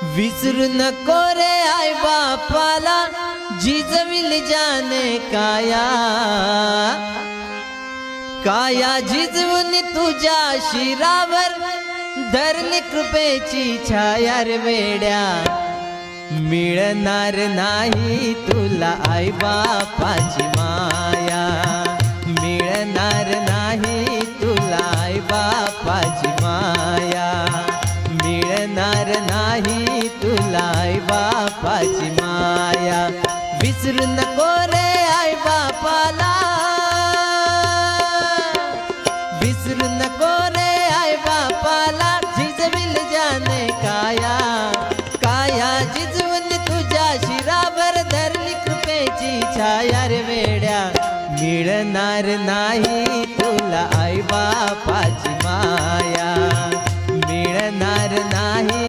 विसरू नको रे आई बापाला, जिजविल जाने काया, काया जिजवून तुझ्या शिरावर धरली कृपेची छाया रे वेड्या। मिळणार नाही तुला आई बापाची माया, मिळणार नाही तुला आई बापाची माया, मिळणार नाही तुला आई बापाची माया। विसरू नको रे आई बापाला, विसरू नको रे आई बापाला, जिजविल जाने काया, काया जिजवून तुझ्या शिरावर धरली कृपेची छाया रे वेड्या। मिळणार नाही तुला आई बापाची माया, मिळणार नाही।